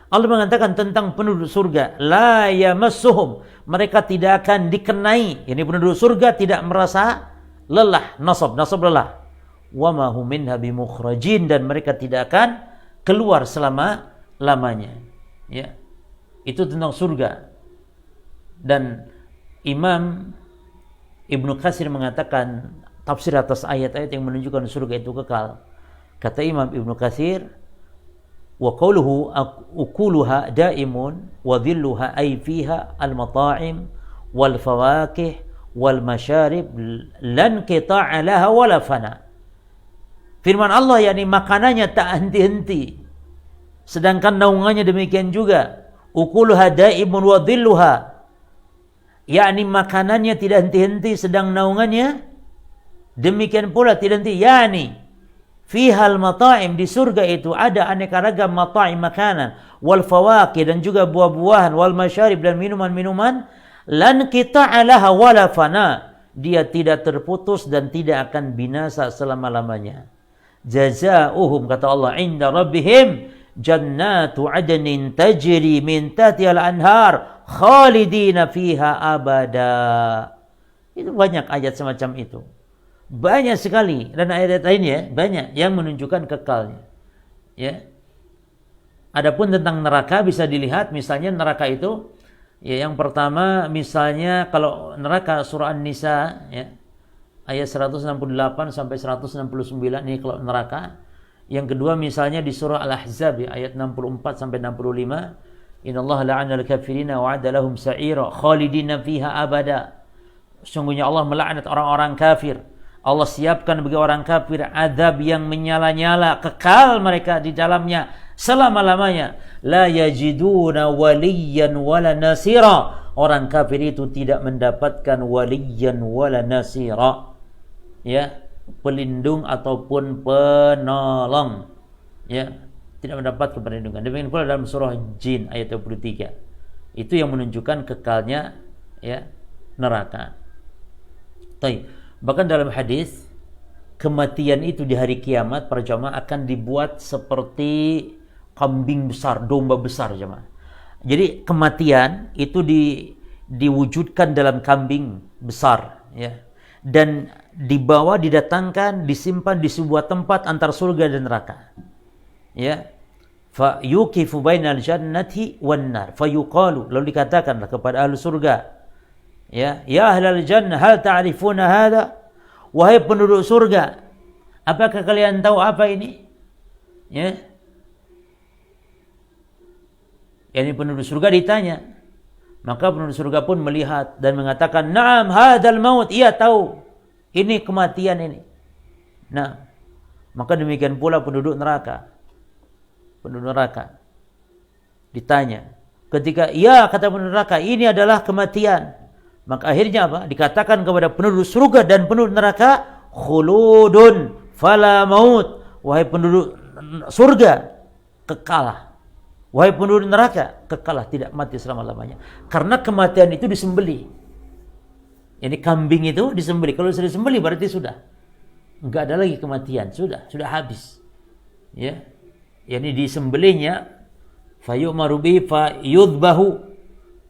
Allah mengatakan tentang penduduk surga, la yamassuhum, mereka tidak akan dikenai, ini penduduk surga tidak merasa lelah, nasab lelah. Wa ma hum minha bimukhrajin, dan mereka tidak akan keluar selama-lamanya. Ya. Itu tentang surga. Dan Imam Ibnu Katsir mengatakan tafsir atas ayat-ayat yang menunjukkan surga itu kekal. Kata Imam Ibnu Katsir, wa qawluhu ukuluha daimun wa dhilluha ay fiha al-mata'im wal fawakih wal masyarib lan qita'a laha wala fana. Firman Allah, yakni makanannya tak henti-henti, sedangkan naungannya demikian juga. Ukuluha daimun wa dhilluha, yakni makanannya tidak henti-henti, sedang naungannya demikian pula tidak henti. Yani fihal mata'im, di surga itu ada aneka ragam mata'im, makanan, wal fawakih, dan juga buah-buahan, wal masyarib, dan minuman-minuman, lan qita'alaha wala fana, dia tidak terputus dan tidak akan binasa selama-lamanya. Jazaohum, kata Allah, inda rabbihim jannatu adnin tajri min tahtiha al-anhar khalidina fiha abada. Itu banyak ayat semacam itu. Banyak sekali dan ayat lainnya banyak yang menunjukkan kekalnya. Ya. Adapun tentang neraka bisa dilihat misalnya neraka itu ya yang pertama misalnya kalau neraka surah An-Nisa ya ayat 168 sampai 169 ini kalau neraka. Yang kedua misalnya di surah Al-Ahzab ya, ayat 64 sampai 65 innallaha la'anal kafirina wa 'adda lahum sa'ira khalidina fiha abada. Sungguhnya Allah melaknat orang-orang kafir. Allah siapkan bagi orang kafir azab yang menyala-nyala, kekal mereka di dalamnya selama-lamanya. La yajiduna waliyan wala nasira. Orang kafir itu tidak mendapatkan waliyan wala nasira. Ya, pelindung ataupun penolong. Ya, tidak mendapatkan perlindungan. Demikian pula dalam surah Jin ayat 23. Itu yang menunjukkan kekalnya ya neraka. Baik. Bahkan dalam hadis kematian itu di hari kiamat para jamaah akan dibuat seperti kambing besar, domba besar jamaah. Jadi kematian itu diwujudkan dalam kambing besar ya. Dan dibawa didatangkan disimpan di sebuah tempat antara surga dan neraka. Ya. Fa yuqifu bainal jannati wan nar. Fa yuqalu lalu dikatakanlah kepada ahli surga ya ahlal jannah hal ta'rifuna hadha, wahai penduduk surga apakah kalian tahu apa ini ya yani penduduk surga ditanya, maka penduduk surga pun melihat dan mengatakan na'am hadzal maut, iya tahu ini kematian ini. Nah maka demikian pula penduduk neraka ditanya ketika iya kata penduduk neraka ini adalah kematian. Maka akhirnya apa? Dikatakan kepada penduduk surga dan penduduk neraka, khuludun fala maut. Wahai penduduk surga, kekalah. Wahai penduduk neraka, kekalah, tidak mati selama-lamanya. Karena kematian itu disembelih. Ini kambing itu disembelih. Kalau sudah disembelih berarti sudah. Enggak ada lagi kematian, sudah habis. Ya. Yani disembelihnya fayu'maru bi fayudbahu.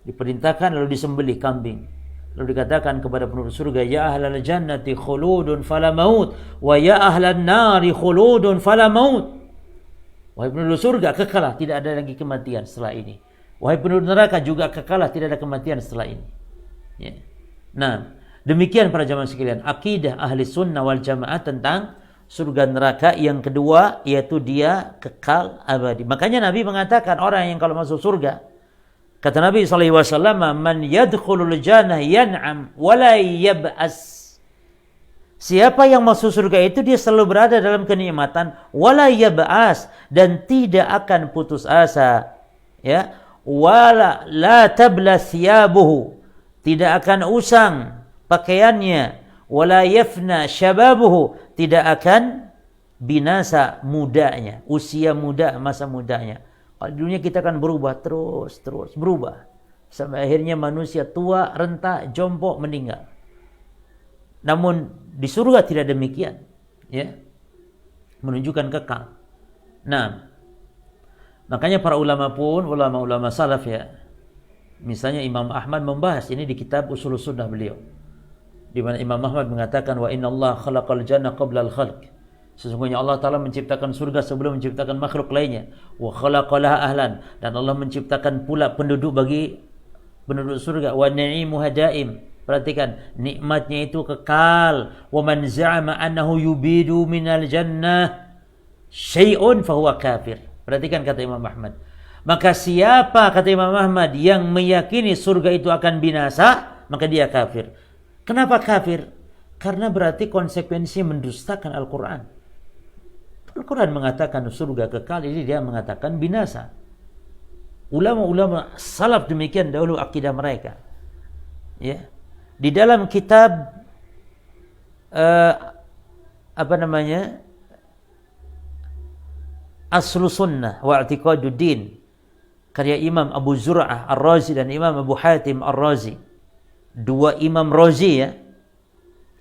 Diperintahkan lalu disembelih kambing. Lalu dikatakan kepada penduduk surga, ya ahlal jannati khuludun fala maut, wa ya ahlan nari khuludun fala maut. Wahai penduduk surga, kekalah, tidak ada lagi kematian setelah ini. Wahai penduduk neraka juga kekalah, tidak ada kematian setelah ini. Ya. Nah, demikian para jamaah sekalian, akidah ahli sunnah wal jamaah tentang surga neraka. Yang kedua, yaitu dia kekal abadi. Makanya Nabi mengatakan orang yang kalau masuk surga, kata Nabi SAW, man yadkhulul jannah yan'am wala yab'as. Siapa yang masuk surga itu dia selalu berada dalam kenikmatan, wala yab'as, dan tidak akan putus asa. Ya, wala la tabla thiyabuhu, tidak akan usang pakaiannya, wala yafna syababuhu, tidak akan binasa mudanya, usia muda, masa mudanya. Kalau di dunia kita akan berubah terus berubah sampai akhirnya manusia tua, renta, jompo, meninggal. Namun di surga tidak demikian, ya, menunjukkan kekal. Nah, makanya para ulama pun, ulama salaf ya, misalnya Imam Ahmad membahas ini di kitab Ushul Sunnah beliau, di mana Imam Ahmad mengatakan wa inna Allah khalaqal jannah qabla al-khalq. Sesungguhnya Allah Ta'ala menciptakan surga sebelum menciptakan makhluk lainnya. Wa khalaqalaha ahlan, dan Allah menciptakan pula penduduk bagi penduduk surga. Wa na'imuha daim, perhatikan nikmatnya itu kekal. Wa man za'ama annahu yubidu minal jannah syai'un fahuwa kafir. Perhatikan kata Imam Ahmad. Maka siapa, kata Imam Ahmad, yang meyakini surga itu akan binasa, maka dia kafir. Kenapa kafir? Karena berarti konsekuensi mendustakan Al-Quran. Al-Quran mengatakan surga kekal, ini dia mengatakan binasa. Ulama-ulama salaf demikian dahulu akidah mereka. Ya. Di dalam kitab Aslu Sunnah wa I'tiqaduddin, karya Imam Abu Zur'ah Ar-Razi dan Imam Abu Hatim Ar-Razi. Dua Imam Razi ya.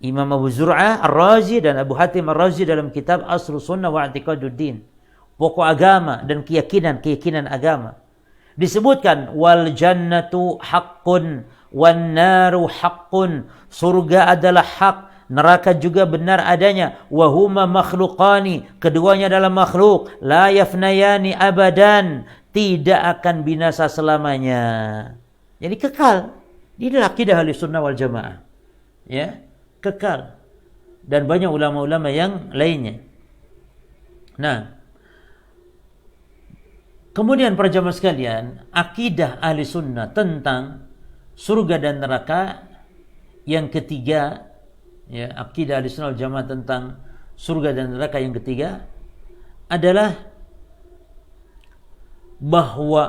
Imam Abu Zur'ah Ar-Razi dan Abu Hatim Ar-Razi dalam kitab Aslu Sunnah wa I'tiqaduddin, pokok agama dan keyakinan agama. Disebutkan wal jannatu haqqun wan naru haqqun, surga adalah hak neraka juga benar adanya. Wa huma makhluqani, keduanya adalah makhluk. La yafnayani abadan, tidak akan binasa selamanya. Jadi kekal. Ini akidah Ahlussunnah wal Jamaah. Ya, kekal. Dan banyak ulama-ulama yang lainnya. Nah, kemudian para jamaah sekalian, akidah ahli sunnah tentang surga dan neraka yang ketiga, ya, akidah ahli sunnah wal jamaah tentang surga dan neraka yang ketiga adalah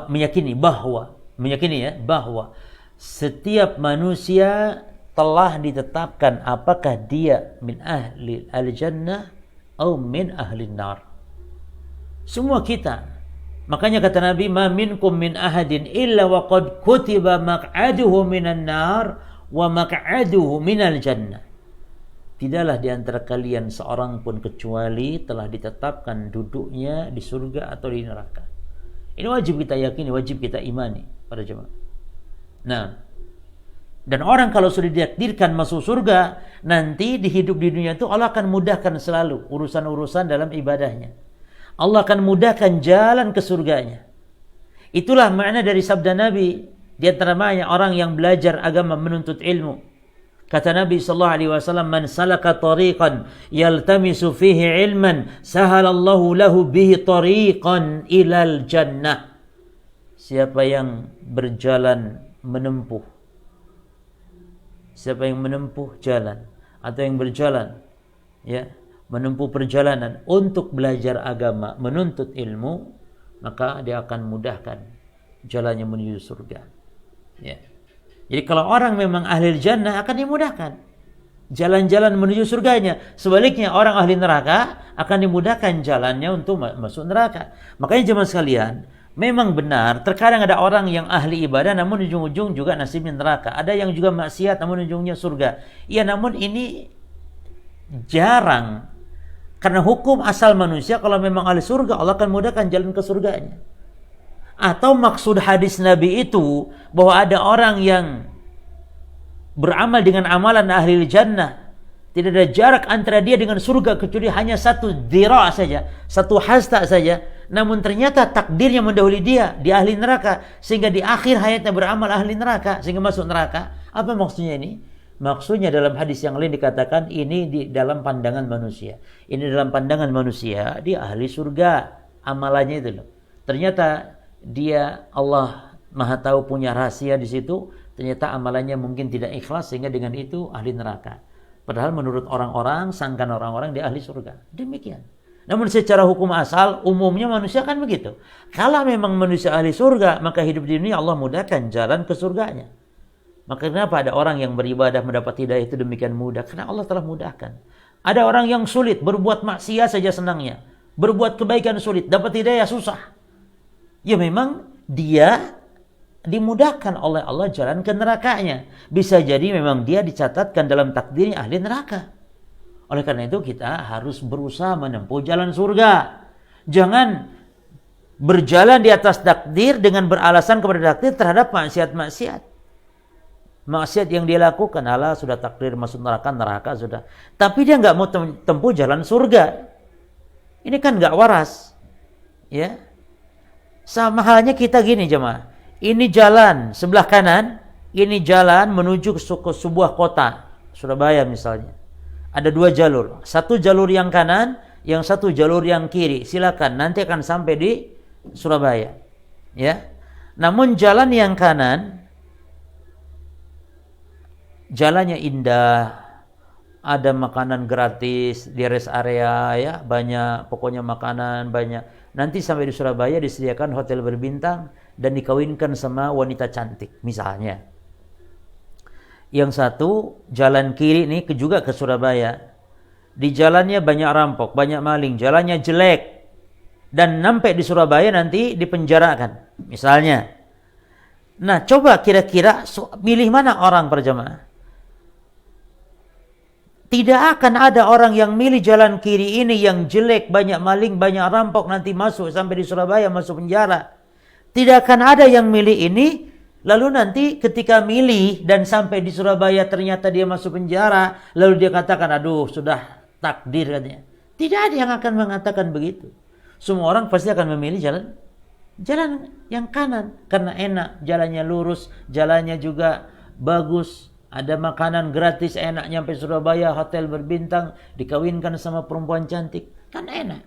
meyakini bahwa setiap manusia telah ditetapkan apakah dia min ahli al-jannah atau min ahli nar. Semua kita. Makanya kata Nabi, "Ma minkum min ahadin illa wa qad kutiba maq'aduhu minan nar wa maq'aduhu minal jannah." Tidaklah di antara kalian seorang pun kecuali telah ditetapkan duduknya di surga atau di neraka. Ini wajib kita yakini, wajib kita imani para jemaah. Nah, dan orang kalau sudah ditakdirkan masuk surga, nanti di hidup di dunia itu Allah akan mudahkan selalu urusan-urusan dalam ibadahnya. Allah akan mudahkan jalan ke surganya. Itulah makna dari sabda Nabi. Di antaranya orang yang belajar agama, menuntut ilmu. Kata Nabi SAW, "Man salaka tariqan yaltamisu fihi ilman, sahalallahu lahu bihi tariqan ilal jannah." Siapa yang berjalan menempuh, siapa yang menempuh jalan atau yang berjalan, ya, menempuh perjalanan untuk belajar agama, menuntut ilmu, maka dia akan mudahkan jalannya menuju surga. Ya. Jadi kalau orang memang ahli jannah akan dimudahkan jalan-jalan menuju surganya. Sebaliknya orang ahli neraka akan dimudahkan jalannya untuk masuk neraka. Makanya jemaah sekalian, memang benar terkadang ada orang yang ahli ibadah namun ujung-ujung juga nasibnya neraka. Ada yang juga maksiat namun ujungnya surga. Ya, namun ini jarang. Karena hukum asal manusia kalau memang ahli surga, Allah akan mudahkan jalan ke surganya. Atau maksud hadis Nabi itu bahwa ada orang yang beramal dengan amalan ahli jannah, tidak ada jarak antara dia dengan surga kecuali hanya satu dhira' saja, satu hasta saja. Namun ternyata takdirnya mendahului dia di ahli neraka, sehingga di akhir hayatnya beramal ahli neraka sehingga masuk neraka. Apa maksudnya ini? Maksudnya dalam hadis yang lain dikatakan ini di dalam pandangan manusia. Ini dalam pandangan manusia dia ahli surga, amalannya itu loh. Ternyata dia, Allah Maha tahu, punya rahasia di situ. Ternyata amalannya mungkin tidak ikhlas sehingga dengan itu ahli neraka. Padahal menurut orang-orang, sangkan orang-orang dia ahli surga. Demikian. Namun secara hukum asal umumnya manusia kan begitu. Kalau memang manusia ahli surga, maka hidup di dunia Allah mudahkan jalan ke surganya. Maka kenapa ada orang yang beribadah mendapat hidayah itu demikian mudah? Karena Allah telah mudahkan. Ada orang yang sulit, berbuat maksiat saja senangnya. Berbuat kebaikan sulit, dapat hidayah susah. Ya memang dia dimudahkan oleh Allah jalan ke nerakanya. Bisa jadi memang dia dicatatkan dalam takdirnya ahli neraka. Oleh karena itu kita harus berusaha menempuh jalan surga. Jangan berjalan di atas takdir dengan beralasan kepada takdir terhadap maksiat-maksiat. Maksiat yang dia lakukan, Allah sudah takdir masuk neraka sudah. Tapi dia nggak mau tempuh jalan surga. Ini kan nggak waras, ya. Sama halnya kita gini jemaah. Ini jalan sebelah kanan, ini jalan menuju ke sebuah kota, Surabaya misalnya. Ada dua jalur, satu jalur yang kanan, yang satu jalur yang kiri. Silakan, nanti akan sampai di Surabaya, ya. Namun jalan yang kanan jalannya indah, ada makanan gratis di rest area, ya, banyak, pokoknya makanan banyak. Nanti sampai di Surabaya disediakan hotel berbintang dan dikawinkan sama wanita cantik misalnya. Yang satu jalan kiri ini juga ke Surabaya. Di jalannya banyak rampok, banyak maling, jalannya jelek. Dan sampai di Surabaya nanti dipenjarakan misalnya. Nah, coba kira-kira milih mana orang perjamaah? Tidak akan ada orang yang milih jalan kiri ini yang jelek, banyak maling, banyak rampok, nanti masuk sampai di Surabaya, masuk penjara. Tidak akan ada yang milih ini, Lalu nanti ketika milih dan sampai di Surabaya ternyata dia masuk penjara, lalu dia katakan, aduh sudah takdir katanya. Tidak ada yang akan mengatakan begitu. Semua orang pasti akan memilih jalan yang kanan karena enak, jalannya lurus, jalannya juga bagus, ada makanan gratis, enak nyampe Surabaya, hotel berbintang, dikawinkan sama perempuan cantik, kan enak.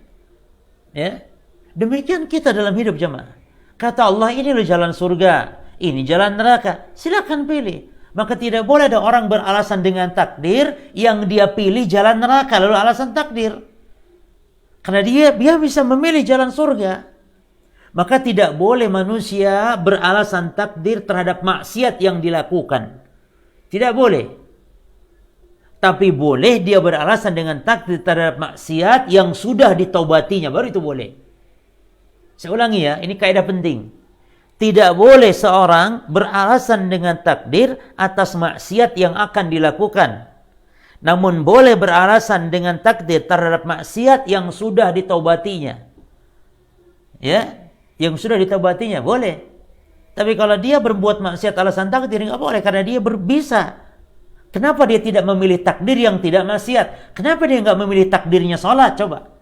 Ya. Demikian kita dalam hidup jemaah. Kata Allah, ini loh jalan surga, ini jalan neraka, silakan pilih. Maka tidak boleh ada orang beralasan dengan takdir yang dia pilih jalan neraka lalu alasan takdir. Karena dia bisa memilih jalan surga. Maka tidak boleh manusia beralasan takdir terhadap maksiat yang dilakukan. Tidak boleh. Tapi boleh dia beralasan dengan takdir terhadap maksiat yang sudah ditaubatinya, baru itu boleh. Saya ulangi ya, ini kaidah penting. Tidak boleh seorang beralasan dengan takdir atas maksiat yang akan dilakukan. Namun boleh beralasan dengan takdir terhadap maksiat yang sudah ditaubatinya. Ya, yang sudah ditaubatinya boleh. Tapi kalau dia berbuat maksiat alasan takdir enggak boleh karena dia bisa. Kenapa dia tidak memilih takdir yang tidak maksiat? Kenapa dia enggak memilih takdirnya salat? Coba.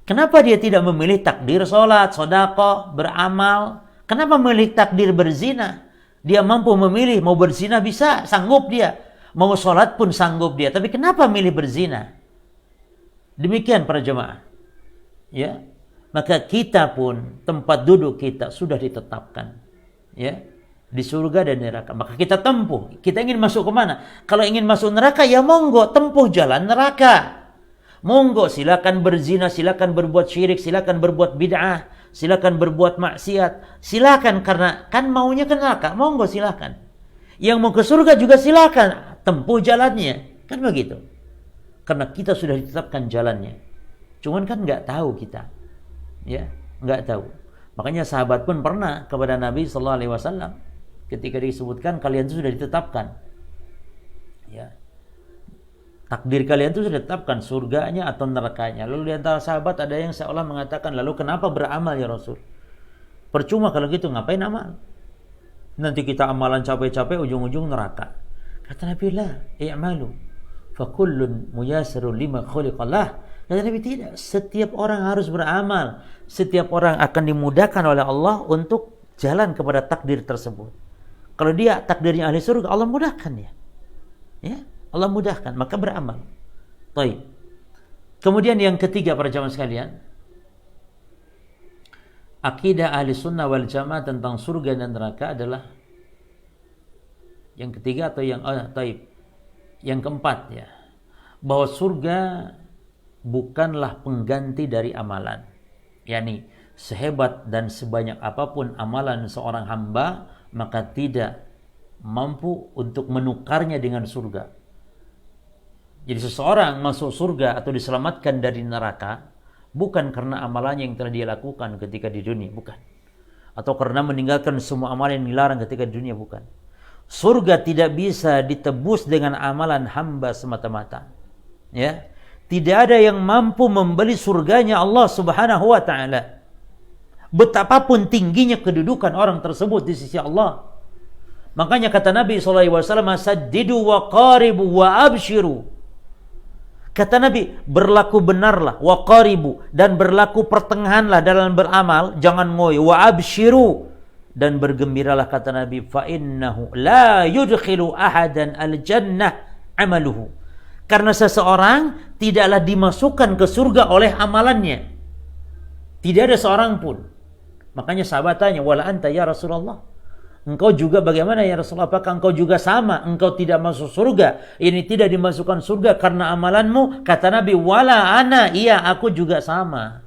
Kenapa dia tidak memilih takdir salat, sedekah, beramal? Kenapa memilih takdir berzina? Dia mampu memilih, mau berzina bisa, sanggup dia. Mau sholat pun sanggup dia. Tapi kenapa milih berzina? Demikian para jemaah. Ya, maka kita pun, tempat duduk kita sudah ditetapkan. Ya, di surga dan neraka. Maka kita tempuh. Kita ingin masuk ke mana? Kalau ingin masuk neraka, ya monggo, tempuh jalan neraka. Monggo, silakan berzina, silakan berbuat syirik, silakan berbuat bid'ah, silakan berbuat maksiat, silakan karena kan maunya ke neraka, monggo silakan. Yang mau ke surga juga silakan, tempuh jalannya, kan begitu. Karena kita sudah ditetapkan jalannya. Cuman kan nggak tahu kita, ya, nggak tahu. Makanya sahabat pun pernah kepada Nabi Sallallahu Alaihi Wasallam ketika disebutkan kalian itu sudah ditetapkan, ya. Takdir kalian itu sudah ditetapkan surganya atau nerakanya. Lalu di antara sahabat ada yang seolah mengatakan, lalu kenapa beramal ya Rasul? Percuma kalau gitu, ngapain amal? Nanti kita amalan capek-capek ujung-ujung neraka. Kata Nabi, la i'malu fa kullun muyassarun lima khuliqalah. Kata Nabi, tidak, setiap orang harus beramal. Setiap orang akan dimudahkan oleh Allah untuk jalan kepada takdir tersebut. Kalau dia takdirnya ahli surga, Allah mudahkan dia. Ya. Allah mudahkan, maka beramal. Baik. Kemudian yang ketiga para jamaah sekalian, akidah ahli sunnah wal jamaah tentang surga dan neraka adalah yang ketiga atau yang keempat ya, bahwa surga bukanlah pengganti dari amalan. Yani sehebat dan sebanyak apapun amalan seorang hamba, maka tidak mampu untuk menukarnya dengan surga. Jadi seseorang masuk surga atau diselamatkan dari neraka bukan karena amalannya yang telah dia lakukan ketika di dunia, bukan. Atau karena meninggalkan semua amalan yang dilarang ketika di dunia, bukan. Surga tidak bisa ditebus dengan amalan hamba semata-mata. Ya. Tidak ada yang mampu membeli surganya Allah Subhanahu wa taala. Betapapun tingginya kedudukan orang tersebut di sisi Allah. Makanya kata Nabi SAW, "Saddidu wa qaribu wa abshiru." Kata Nabi, berlaku benarlah, wa qaribu, dan berlaku pertengahanlah dalam beramal, jangan ngoyo, wa abshiru, dan bergembiralah kata Nabi, fa innahu la yudkhilu ahadan al-jannah amaluhu. Karena seseorang tidaklah dimasukkan ke surga oleh amalannya. Tidak ada seorang pun. Makanya sahabat tanya, wala anta ya Rasulullah? Engkau juga bagaimana ya Rasulullah? Apakah engkau juga sama? Engkau tidak masuk surga. Ini tidak dimasukkan surga karena amalanmu. Kata Nabi, wala ana, iya aku juga sama.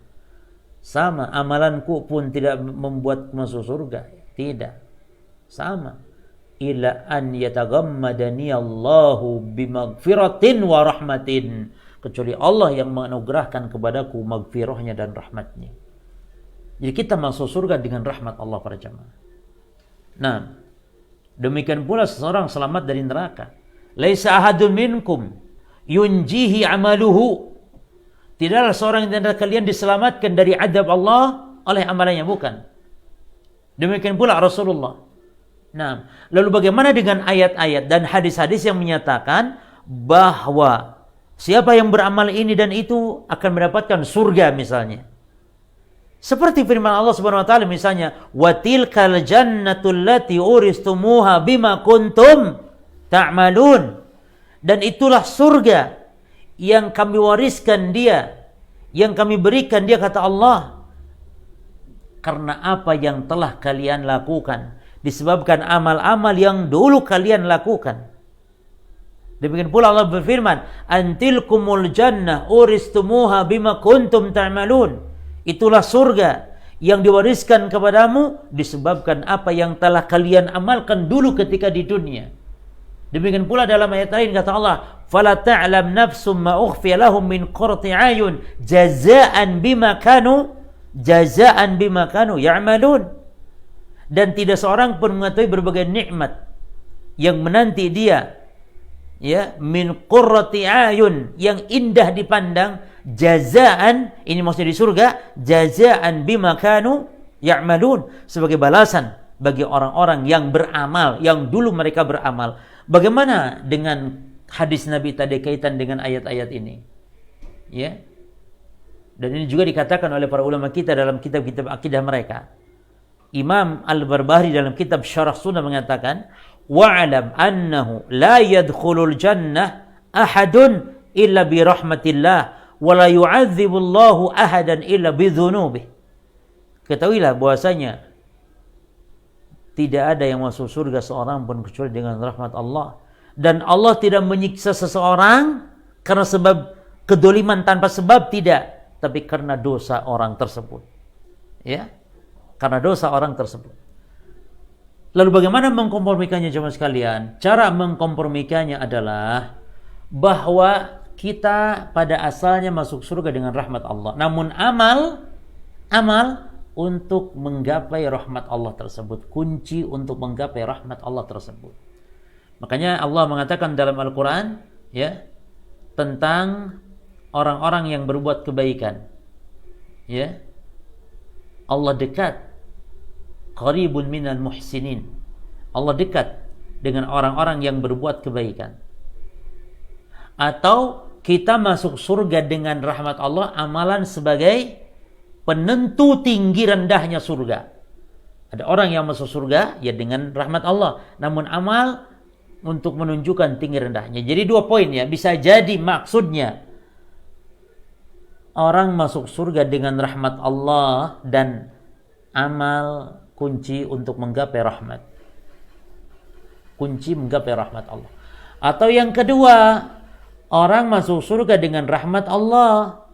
Sama, amalanku pun tidak membuat masuk surga. Tidak. Sama. Ila an yataghammadani Allahu bimaghfiratin wa rahmatin. Kecuali Allah yang menganugerahkan kepadaku maghfirahnya dan rahmatnya. Jadi kita masuk surga dengan rahmat Allah para jamaah. Nah, demikian pula seseorang selamat dari neraka. Laisa ahadun minkum yunjihi amaluhu. Tidaklah seorang di antara kalian diselamatkan dari azab Allah oleh amalannya, bukan. Demikian pula Rasulullah. Nah, lalu bagaimana dengan ayat-ayat dan hadis-hadis yang menyatakan bahwa siapa yang beramal ini dan itu akan mendapatkan surga misalnya. Seperti firman Allah Subhanahu wa taala misalnya, "Wa tilkal jannatul lati uristumuha bima kuntum ta'malun." Dan itulah surga yang kami wariskan dia, yang kami berikan dia, kata Allah, karena apa yang telah kalian lakukan, disebabkan amal-amal yang dulu kalian lakukan. Demikian pula Allah berfirman, "Antilkumul jannah uristumuha bima kuntum ta'malun." Itulah surga yang diwariskan kepadamu disebabkan apa yang telah kalian amalkan dulu ketika di dunia. Demikian pula dalam ayat lain kata Allah, "Fala ta'lam nafsum ma ukhfiya lahum min qurrati ayun jazaa'an bima kanu ya'malun." Dan tidak seorang pun mengetahui berbagai nikmat yang menanti dia, ya, min qurrati ayun, yang indah dipandang, jazaan, ini maksudnya di surga, jazaan bima kanu ya'malun, sebagai balasan bagi orang-orang yang beramal, yang dulu mereka beramal. Bagaimana dengan hadis Nabi tadi kaitan dengan ayat-ayat ini? Ya. Dan ini juga dikatakan oleh para ulama kita dalam kitab-kitab akidah mereka. Imam Al-Barbahari dalam kitab Syarah Sunnah mengatakan, "Wa'lam annahu la yadkhulul jannah ahadun illa bi rahmatillah wa la yu'adzibullahu ahadan illa bi dzunubih." Ketahuilah bahwasanya tidak ada yang masuk surga seorang pun kecuali dengan rahmat Allah, dan Allah tidak menyiksa seseorang karena sebab kedoliman tanpa sebab, tidak, tapi karena dosa orang tersebut. Ya, karena dosa orang tersebut. Lalu bagaimana mengkompromikannya jemaah sekalian? Cara mengkompromikannya adalah bahwa kita pada asalnya masuk surga dengan rahmat Allah. Namun amal untuk menggapai rahmat Allah tersebut, kunci untuk menggapai rahmat Allah tersebut. Makanya Allah mengatakan dalam Al-Qur'an, ya, tentang orang-orang yang berbuat kebaikan. Ya. Allah dekat, qaribun minal muhsinin. Allah dekat dengan orang-orang yang berbuat kebaikan. Atau kita masuk surga dengan rahmat Allah, amalan sebagai penentu tinggi rendahnya surga. Ada orang yang masuk surga ya dengan rahmat Allah, namun amal untuk menunjukkan tinggi rendahnya. Jadi dua poin ya, bisa jadi maksudnya orang masuk surga dengan rahmat Allah dan amal kunci untuk menggapai rahmat. Kunci menggapai rahmat Allah. Atau yang kedua, orang masuk surga dengan rahmat Allah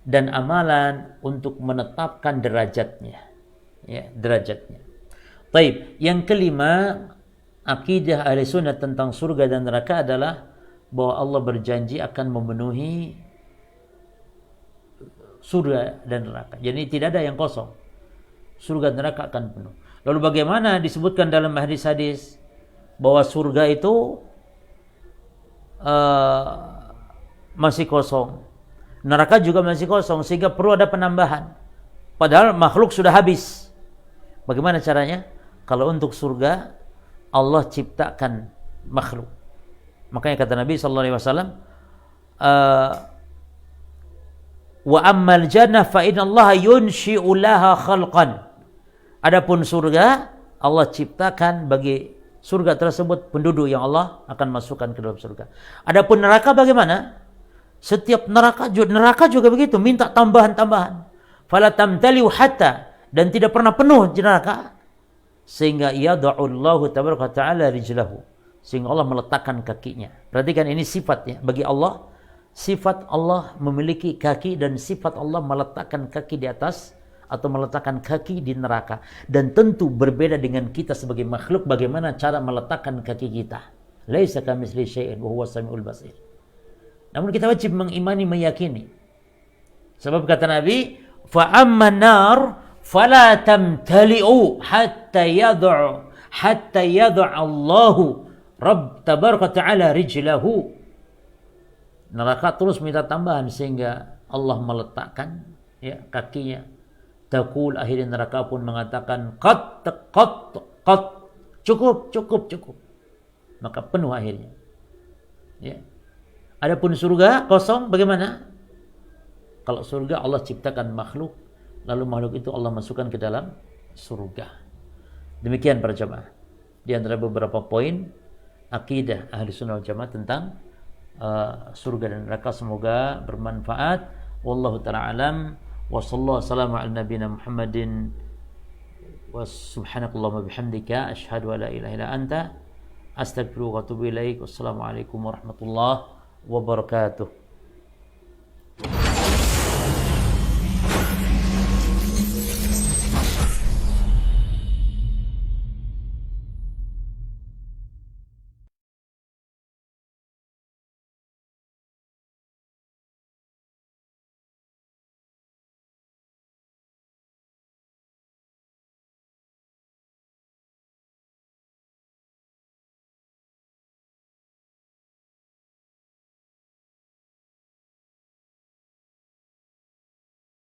dan amalan untuk menetapkan derajatnya. Ya, derajatnya. Baik, yang kelima, akidah Ahlussunnah tentang surga dan neraka adalah bahwa Allah berjanji akan memenuhi surga dan neraka. Jadi tidak ada yang kosong. Surga dan neraka akan penuh. Lalu bagaimana disebutkan dalam hadis-hadis bahwa surga itu masih kosong, neraka juga masih kosong, sehingga perlu ada penambahan. Padahal makhluk sudah habis. Bagaimana caranya? Kalau untuk surga Allah ciptakan makhluk. Makanya kata Nabi sallallahu alaihi wasallam, wa ammal jannah fa innallaha yunshi'u laha khalqan. Adapun surga, Allah ciptakan bagi surga tersebut penduduk yang Allah akan masukkan ke dalam surga. Adapun neraka bagaimana? Setiap neraka juga begitu, minta tambahan-tambahan. Fala tamtaliu hatta, dan tidak pernah penuh di neraka, sehingga yad'ullahu tabaraka ta'ala rijlahu, sehingga Allah meletakkan kakinya. Perhatikan ini sifatnya bagi Allah. Sifat Allah memiliki kaki, dan sifat Allah meletakkan kaki di atas atau meletakkan kaki di neraka. Dan tentu berbeda dengan kita sebagai makhluk, bagaimana cara meletakkan kaki kita. Laisa kamitslihi syai'un wa huwas samiul basir. Namun kita wajib mengimani, meyakini. Sebab kata Nabi, fa amman nar fala tamtali'u hatta yad'a Allahu Rabb tabaraka ta'ala rijlahu. Neraka terus minta tambahan sehingga Allah meletakkan ya kakinya. Taqul, akhirnya neraka pun mengatakan qat. Cukup, cukup, cukup. Maka penuh akhirnya. Ya. Adapun surga kosong bagaimana? Kalau surga Allah ciptakan makhluk, lalu makhluk itu Allah masukkan ke dalam surga. Demikian para jamaah. Di antara beberapa poin akidah ahli sunnah wal jamaah tentang surga dan neraka, semoga bermanfaat. Wallahu ta'ala alam. Wa sallallahu wasallam ala nabiyina Muhammadin wa subhanakallahumma bihamdika asyhadu an la ilaha illa anta astaghfiruka wa atubu ilaik. Wassalamualaikum warahmatullahi wabarakatuh.